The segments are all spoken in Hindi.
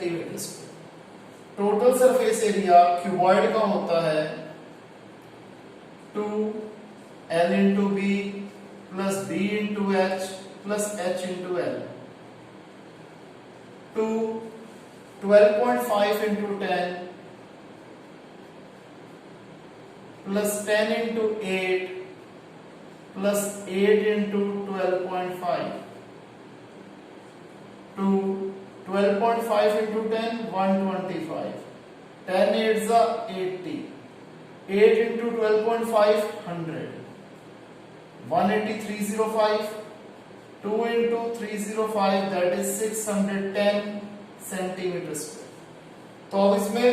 Centimetre square. Total surface area cuboid का होता है 2l into B plus B into H plus H into L. 12.5 into 10 plus 10 into 8 plus 8 into 12.5 to 12.5 into 10 125 10 8s are 80 8 into 12.5 100 180 305 2 into 305 that is 610 centimetre square. तो अब इसमें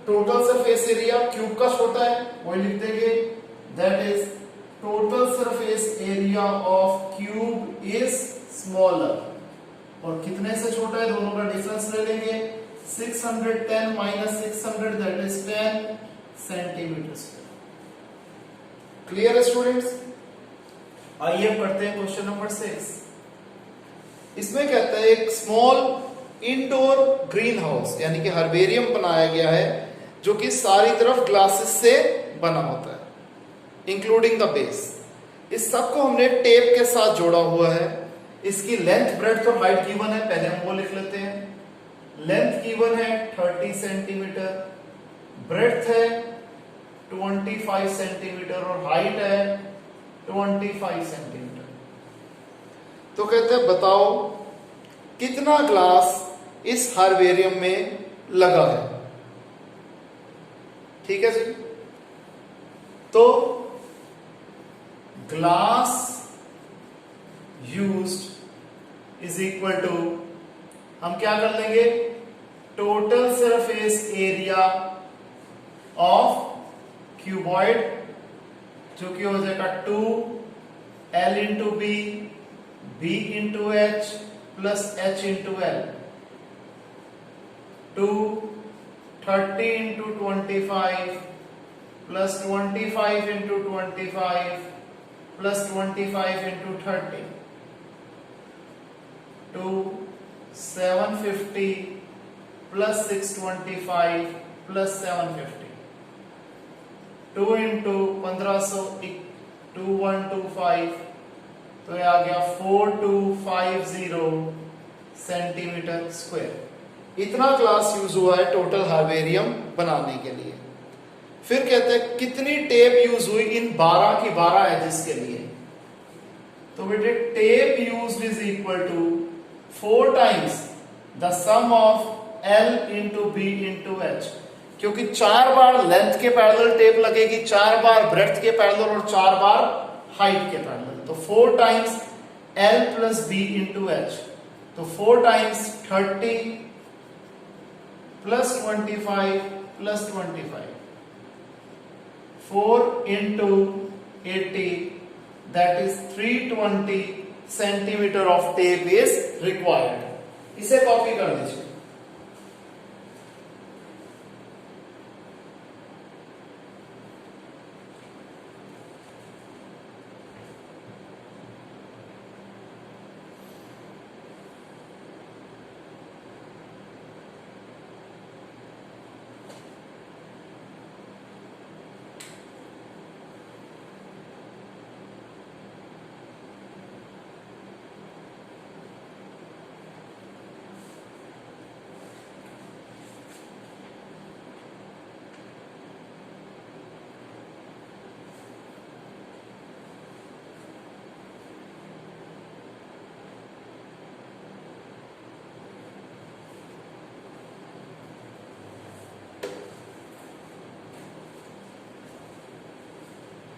टोटल सरफेस एरिया क्यूब का छोटा है वही लिख देंगे, that is total surface area of cube is smaller. और कितने से छोटा है दोनों का डिफरेंस ले लेंगे, 610 minus 600 that is 10 centimetre square. Clear है स्टूडेंट्स? आइए पढ़ते हैं क्वेश्चन नंबर 6। इसमें कहता है एक स्मॉल इंडोर ग्रीन हाउस यानी कि हर्बेरियम बनाया गया है जो कि सारी तरफ ग्लासेस से बना होता है इंक्लूडिंग द बेस। इस सब को हमने टेप के साथ जोड़ा हुआ है। इसकी लेंथ ब्रेड्थ और हाइट गिवन है, पहले हम वो लिख लेते हैं। लेंथ गिवन है 30 सेंटीमीटर, ब्रेड्थ है 25 सेंटीमीटर और हाइट है 25 सेंटीमीटर। तो कहते हैं बताओ कितना ग्लास इस हर्बेरियम में लगा है। ठीक है जी। तो glass used is equal to, हम क्या कर लेंगे, total surface area of cuboid जो कि हो जाएगा 2l into B b into H plus h into L. 30 into 25 plus 25 into 25 plus 25 into 30 750 plus 625 plus 750 2 into 1500 2125 तो ये आ गया 4250 सेंटीमीटर स्क्वायर। इतना ग्लास यूज हुआ है टोटल हर्बेरियम बनाने के लिए। फिर कहते हैं कितनी टेप यूज हुई इन 12 की 12 एजेस के लिए। तो बेटे tape used is equal to 4 times the sum of L into B into H, क्योंकि 4 बार लेंथ के पैरेलल टेप लगेगी, 4 बार ब्रेड्थ के पैरेलल और 4 बार हाइट के पैरेलल। तो 4 times L plus B into H, तो 4 times 30 plus 25 plus 25 4 into 80 that is 320 centimetre of tape is required. इसे कॉपी कर लीजिए।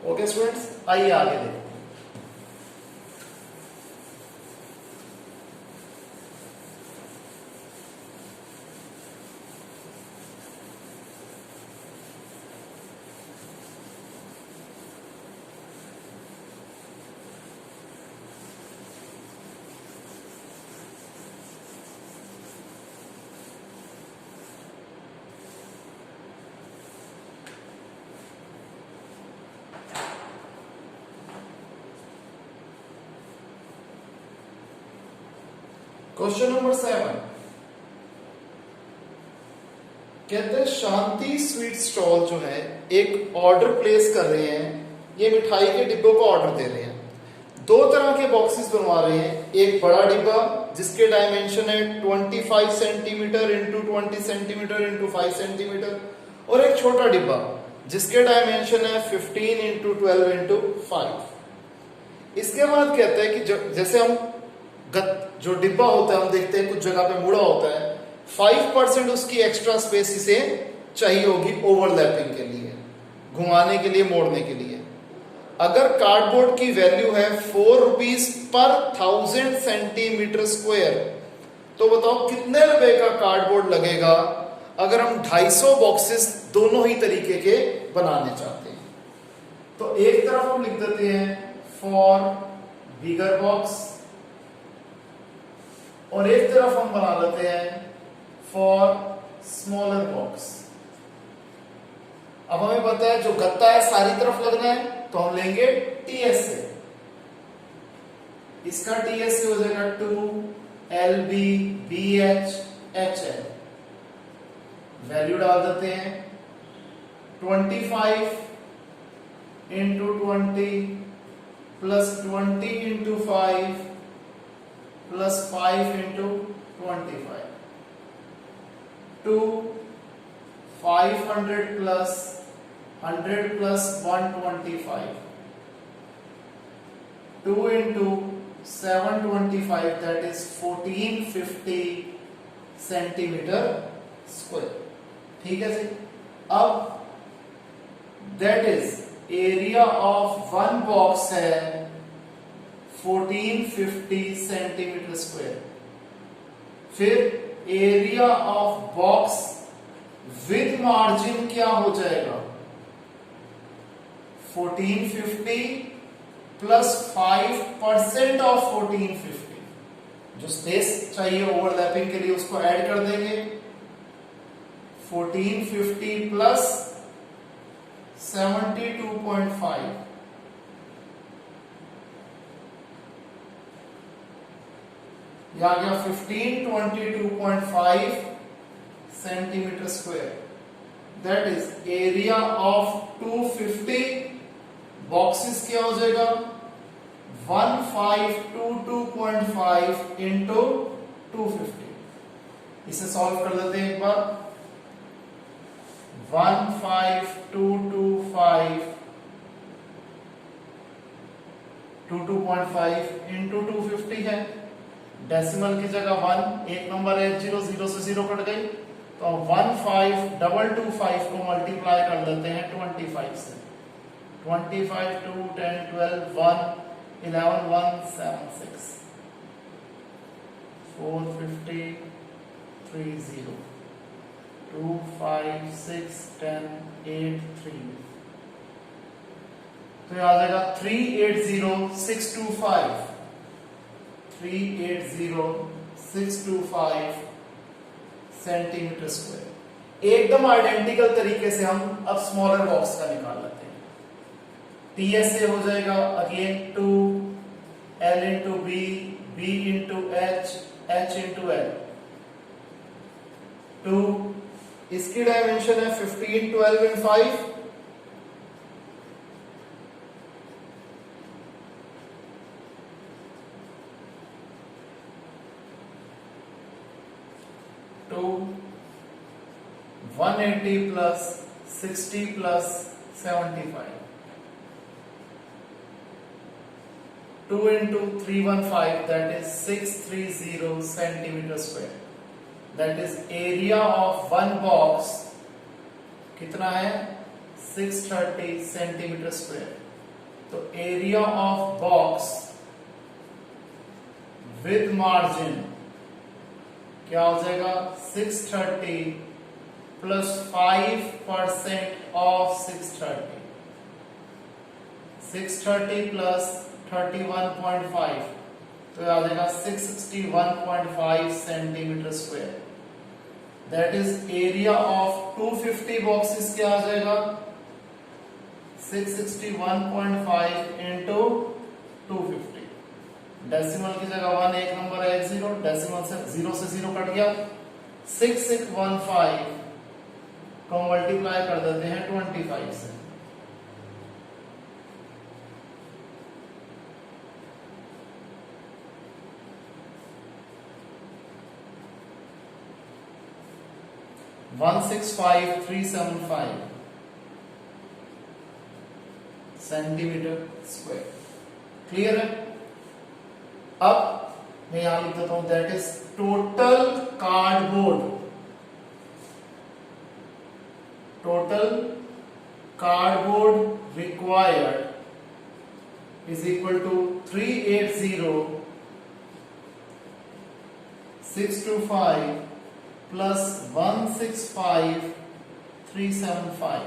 ओके स्टूडेंट्स, आइए आगे देखते हैं। क्वेश्चन नंबर 7, कहते हैं शांति स्वीट स्टॉल जो है एक ऑर्डर प्लेस कर रहे हैं, ये मिठाई के डिब्बों को ऑर्डर दे रहे हैं। दो तरह के बॉक्सेस बनवा रहे हैं, एक बड़ा डिब्बा जिसके डायमेंशन है 25 centimetre into 20 centimetre into 5 centimetre, और एक छोटा डिब्बा जिसके डायमेंशन है 15 इंटू 12 इंटू 5। इसके बाद कहते हैं कि जैसे हम जो डिब्बा होता है हम देखते हैं कुछ जगह पे मुड़ा होता है, 5% उसकी एक्स्ट्रा स्पेस इसे चाहिए होगी ओवरलैपिंग के लिए, घुमाने के लिए, मोड़ने के लिए। अगर कार्डबोर्ड की वैल्यू है 4 रुपीज पर 1000 सेंटीमीटर स्क्वायर, तो बताओ कितने रुपए का कार्डबोर्ड लगेगा अगर हम 250 बॉक्सेस दोनों ही तरीके के बनाने चाहते हैं। तो एक तरफ हम लिख देते हैं फॉर बिगर बॉक्स, और एक तरफ हम बना लेते हैं फॉर स्मॉलर बॉक्स। अब हमें पता है जो गत्ता है सारी तरफ लगना है, तो हम लेंगे TSA। इसका TSA हो जाएगा 2LB BH HL। वैल्यू डाल देते हैं 25 into 20 plus 20 into 5 plus 5 into 25 to 500 plus 100 plus 125 2 into 725 that is 1450 centimetre square. ठीक है जी। अब that is area of one box है 1450 सेंटीमीटर स्क्वायर। फिर area of box with margin क्या हो जाएगा, 1450 प्लस 5% ऑफ 1450। जो स्पेस चाहिए ओवरलैपिंग के लिए उसको ऐड कर देंगे, 1450 प्लस 72.5, यह आ गया 1522.5 centimetre square. That is area of 250 boxes क्या हो जाएगा 1522.5 इंटू 250। इसे सॉल्व कर लेते हैं एक बार। 15225 22.5 इंटू 250 है। डेसिमल की जगह 1, एक नंबर है 0 0 से 0 कट गई, तो 15225 को मल्टीप्लाई कर देते हैं 25 से। 25 2 10 12 1 11 1 7 6 450 30 2 5 6 10 8 3, तो यह आ जाएगा 380625 380625 सेंटीमीटर स्क्वायर। एकदम आइडेंटिकल तरीके से हम अब स्मॉलर बॉक्स का निकाल लेते हैं। TSA हो जाएगा again 2L into B, B into H, H into L। 2 इसकी डायमेंशन है 15 12 and 5, to 180 plus 60 plus 75, 2 into 315 that is 630 centimeter square। that is area of one box कितना है 630 centimeter square। तो area of box with margin क्या हो जाएगा 630 प्लस 5% ऑफ 630, 630 प्लस 31.5, तो आ जाएगा 661.5 centimetre square. That is area of 250 boxes क्या आ जाएगा 661.5 इंटू 250। डेसिमल की जगह 1, एक नंबर है 0, डेसिमल से 0 से 0 कट गया, 6615 को मल्टीप्लाई कर देते हैं 25 से। One 165,375 centimetre square. क्लियर है? अब मैं यहां लिख देता हूं that is total cardboard required is equal to 380,625 plus 165,375।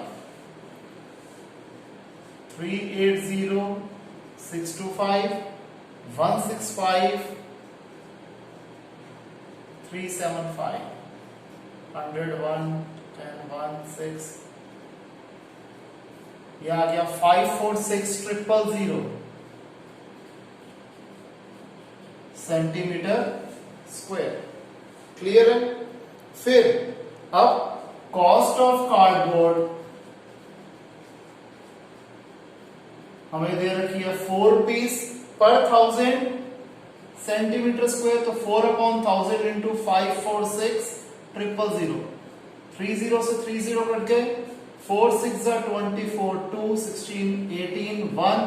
380,625 165,375 101 10 1 6 ये आ गया 546,000 सेंटीमीटर स्क्वायर। क्लियर है? फिर अब कॉस्ट ऑफ कार्डबोर्ड हमें दे रखी है 4 पीस पर 1000 सेंटीमीटर स्क्वायर, तो 4/1000 इंटू 546,000 30 से 30 कट गए, 4 6 24 2 16 18 1,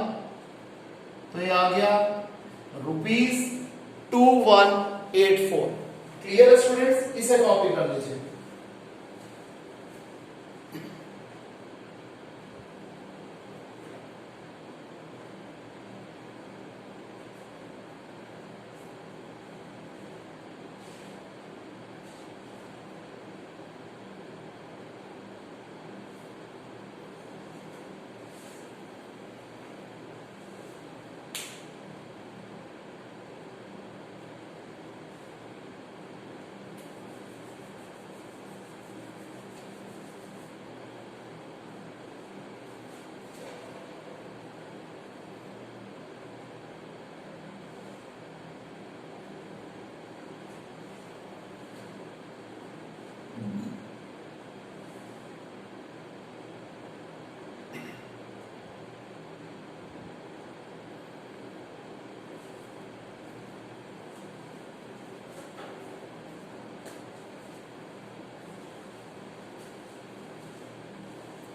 तो ये आ गया ₹2184। क्लियर है स्टूडेंट्स? इसे कॉपी कर लीजिए।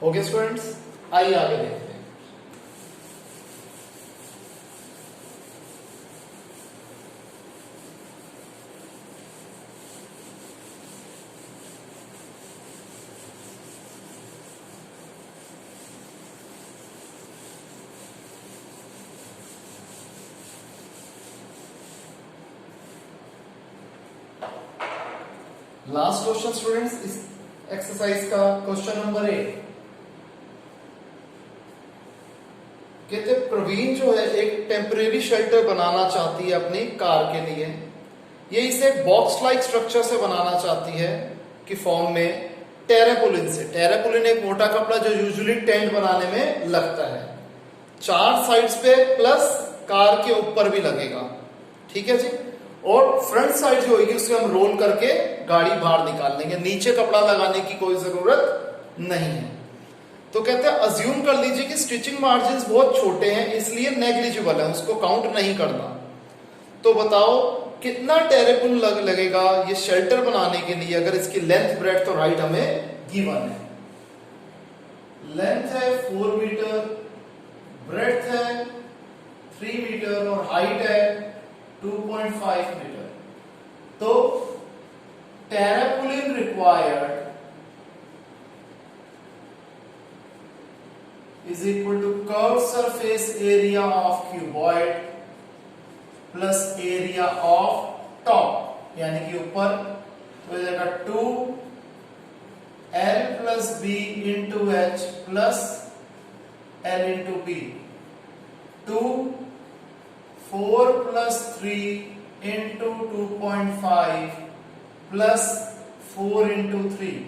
ओके स्टूडेंट्स, आइए आगे देखते हैं। लास्ट क्वेश्चन स्टूडेंट्स इस एक्सरसाइज का क्वेश्चन नंबर 8। कहते प्रवीण जो है एक टेम्परेरी शेल्टर बनाना चाहती है अपनी कार के लिए। ये इसे बॉक्स लाइक स्ट्रक्चर से बनाना चाहती है कि फॉर्म में टेरापोलिन से। टेरापोलिन एक मोटा कपड़ा जो यूजुअली टेंट बनाने में लगता है, 4 साइड्स पे प्लस कार के ऊपर भी लगेगा। ठीक है जी। और फ्रंट साइड जो होगी उससे हम रोल करके गाड़ी बाहर निकाल लेंगे, नीचे कपड़ा लगाने की कोई जरूरत नहीं है। तो कहते हैं अज्यूम कर लीजिए कि स्टिचिंग मार्जिन बहुत छोटे हैं, इसलिए नेग्लिजिबल है, उसको काउंट नहीं करना। तो बताओ कितना टेरेपुल लगेगा ये शेल्टर बनाने के लिए, अगर इसकी लेंथ ब्रेड्थ और हाइट हमें गिवन है। लेंथ है 4 मीटर, ब्रेड्थ है 3 मीटर और हाइट है 2.5 मीटर। तो टेरापुलिन required is equal to curved surface area of cuboid plus area of top, यानी कि ऊपर तो हो जाएगा 2L plus B into H plus L into B, 2 4 plus 3 into 2.5 plus 4 into 3,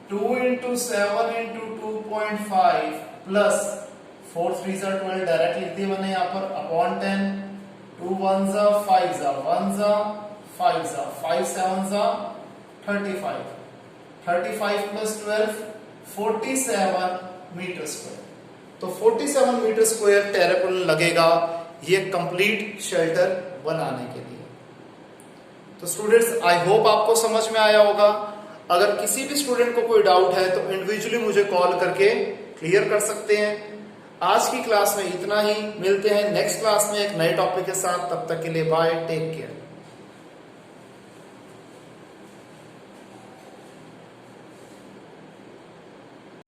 2 into 7 into 2.5 plus 4 3 are 12, direct लिख दिया मैंने यहाँ पर, अपॉन 10, 2 1 जा 5 जा 1 जा 5 जा 5 7 जा 35, 35 प्लस 12 47 मीटर स्क्वायर। तो 47 मीटर स्क्वायर टेरेपोलिन लगेगा ये कंप्लीट शेल्टर बनाने के लिए। तो स्टूडेंट्स आई होप आपको समझ में आया होगा। अगर किसी भी स्टूडेंट को कोई डाउट है तो इंडिविजुअली मुझे कॉल करके क्लियर कर सकते हैं। आज की क्लास में इतना ही, मिलते हैं नेक्स्ट क्लास में एक नए टॉपिक के साथ। तब तक के लिए बाय, टेक केयर।